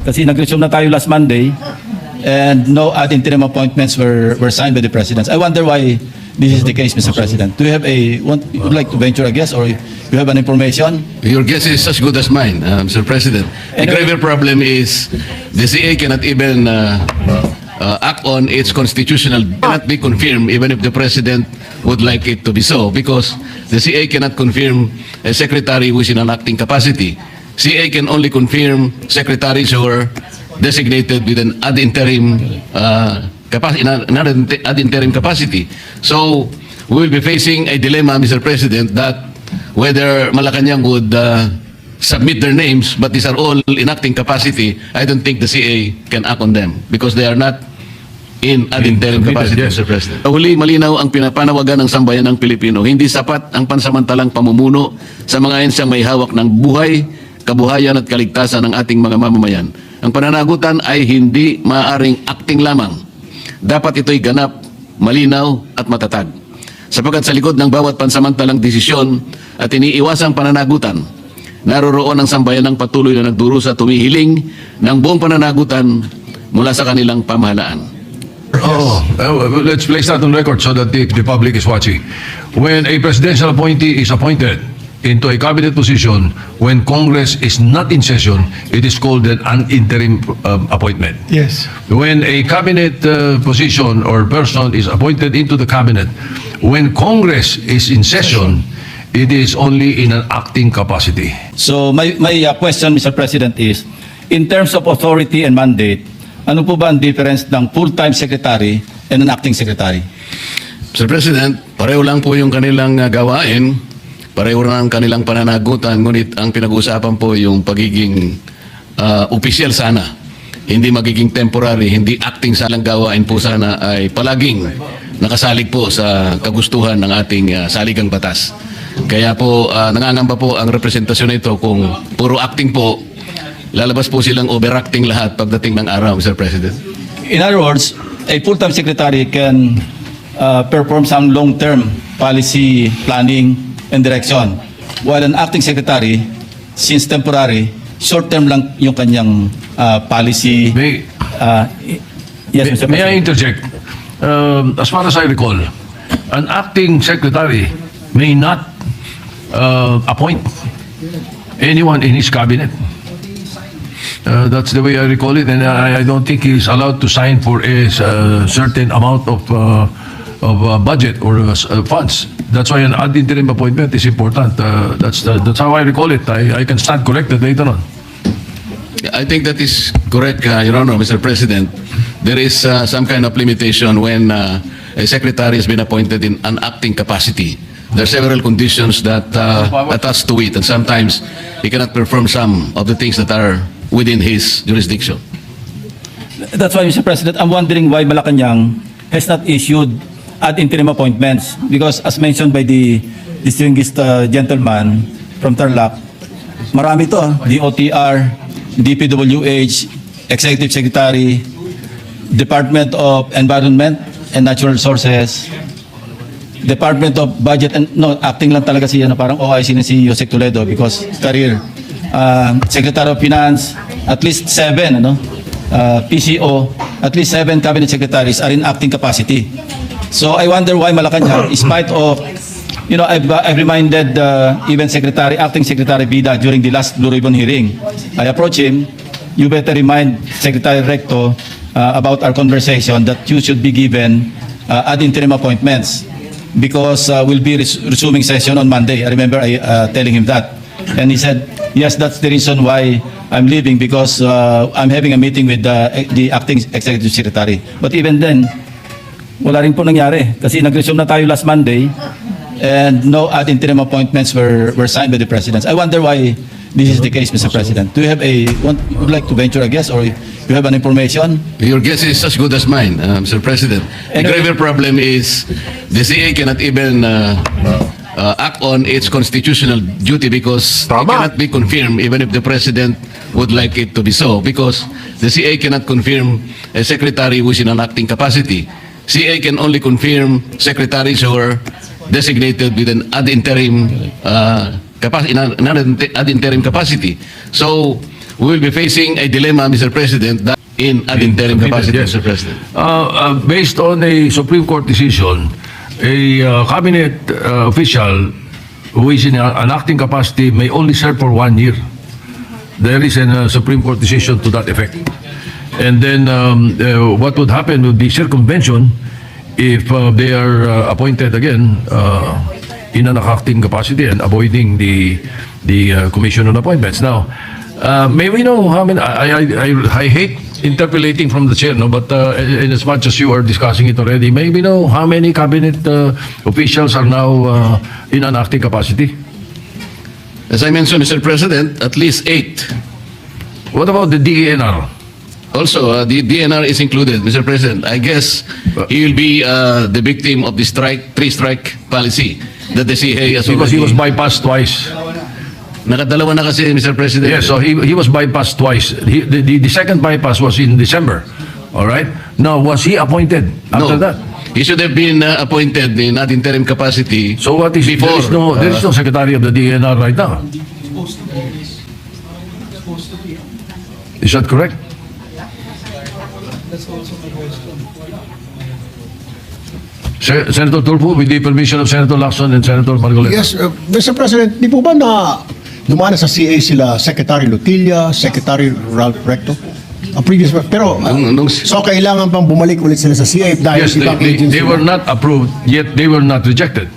Kasi nag-resume na tayo last Monday and no ad interim appointments were signed by the President. I wonder why this is the case, Mr. President. Do you have you would like to venture a guess or you have an information? Your guess is as good as mine, Mr. President. The graver problem is the CA cannot even act on its constitutional, cannot be confirmed even if the President would like it to be so, because the CA cannot confirm a secretary who is in an acting capacity. CA can only confirm secretaries who are designated with an ad interim capacity. So we will be facing a dilemma, Mr. President, that whether Malacanang would submit their names, but these are all in acting capacity, I don't think the CA can act on them because they are not in ad interim capacity, yes. Mr. President. Huli, malinaw ang pinapanawagan ng sambayan ng Pilipino. Hindi sapat ang pansamantalang pamumuno sa mga ensyang may hawak ng buhay, kabuhayan at kaligtasan ng ating mga mamamayan. Ang pananagutan ay hindi maaaring acting lamang. Dapat ito'y ganap, malinaw at matatag. Sapagkat sa likod ng bawat pansamantalang desisyon at iniiwasang pananagutan, naroroon ang sambayan ng patuloy na nagdurusa tumihiling ng buong pananagutan mula sa kanilang pamahalaan. Let's place that on record so that the public is watching. When a presidential appointee is appointed into a cabinet position, when Congress is not in session, it is called an interim appointment. Yes. When a cabinet position or person is appointed into the cabinet, when Congress is in session, it is only in an acting capacity. So my question, Mr. President, is in terms of authority and mandate, ano po ba ang difference ng full-time secretary and an acting secretary? Mr. President, pareho lang po yung kanilang gawain, pareho lang ang kanilang pananagutan, ngunit ang pinag-uusapan po yung pagiging opisyal sana, hindi magiging temporary, hindi acting salang gawain po sana ay palaging nakasalig po sa kagustuhan ng ating saligang batas. Kaya po nangangamba po ang representasyon nito kung puro acting po, lalabas po silang overacting lahat pagdating ng araw, Mr. President. In other words, a full-time secretary can perform some long-term policy planning and direction, while an acting secretary, since temporary, short-term lang yung kanyang policy. Yes, Mr. May President. I interject? As far as I recall, an acting secretary may not appoint anyone in his cabinet. That's the way I recall it, and I don't think he is allowed to sign for a certain amount of budget or funds. That's why an ad interim appointment is important. That's how I recall it. I can stand corrected later on. I think that is correct, Your Honor, Mr. President. There is some kind of limitation when a secretary has been appointed in an acting capacity. There are several conditions that attach to it, and sometimes he cannot perform some of the things that are within his jurisdiction. That's why, Mr. President, I'm wondering why Malacanang has not issued ad interim appointments, because as mentioned by the distinguished gentleman from Tarlac, marami to, DOTR, DPWH, Executive Secretary, Department of Environment and Natural Resources, Department of Budget and acting lang talaga siya na parang OIC na si Jose Toledo because career. Secretary of Finance, at least 7, PCO, at least 7 cabinet secretaries are in acting capacity. So I wonder why Malacanang, in spite of, I've reminded even acting Secretary Vida during the last Blue Ribbon hearing. I approached him, you better remind Secretary Recto about our conversation that you should be given ad interim appointments because we'll be resuming session on Monday. I remember telling him that. And he said, yes, that's the reason why I'm leaving because I'm having a meeting with the acting executive secretary. But even then, wala rin po nangyari kasi nag-resume na tayo last Monday and no ad interim appointments were signed by the President. I wonder why this is the case, Mr. President. Do you have would like to venture a guess or you have an information? Your guess is as good as mine, Mr. President. The graver problem is the CA cannot even act on its constitutional duty because it cannot be confirmed even if the President would like it to be so, because the CA cannot confirm a secretary who is in an acting capacity. CA can only confirm secretaries who are designated with an ad interim capacity. So we will be facing a dilemma, Mr. President, that in ad interim capacity, Yes. Mr. President. Based on a Supreme Court decision, a cabinet official who is in an acting capacity may only serve for 1 year. There is a Supreme Court decision to that effect. And then what would happen would be circumvention if they are appointed again in an acting capacity and avoiding the commission on appointments. Now, may we know how many? I hate interpolating from the chair, no, but in as much as you are discussing it already, may we know how many cabinet officials are now in an acting capacity? As I mentioned, Mr. President, at least 8. What about the DENR? Also, the DNR is included, Mr. President. I guess he will be the victim of the three-strike policy that the CA has Because he was already... bypassed twice. Nakadalawa na kasi, Mr. President. Yes, so he was bypassed twice. The second bypass was in December. All right. Now, was he appointed after No. that? He should have been appointed in ad interim capacity. So what is before? there is no secretary of the DNR right now. Is that correct? Senator Tulfo, with the permission of Senator Lacson and Senator Margoleta. Yes, Mr. President, di po ba na dumana sa CA sila Secretary Lutilla, Secretary Ralph Recto? Previous, pero so kailangan pang bumalik ulit sila sa CA dahil Yes, ibang agency they were not approved, yet they were not rejected.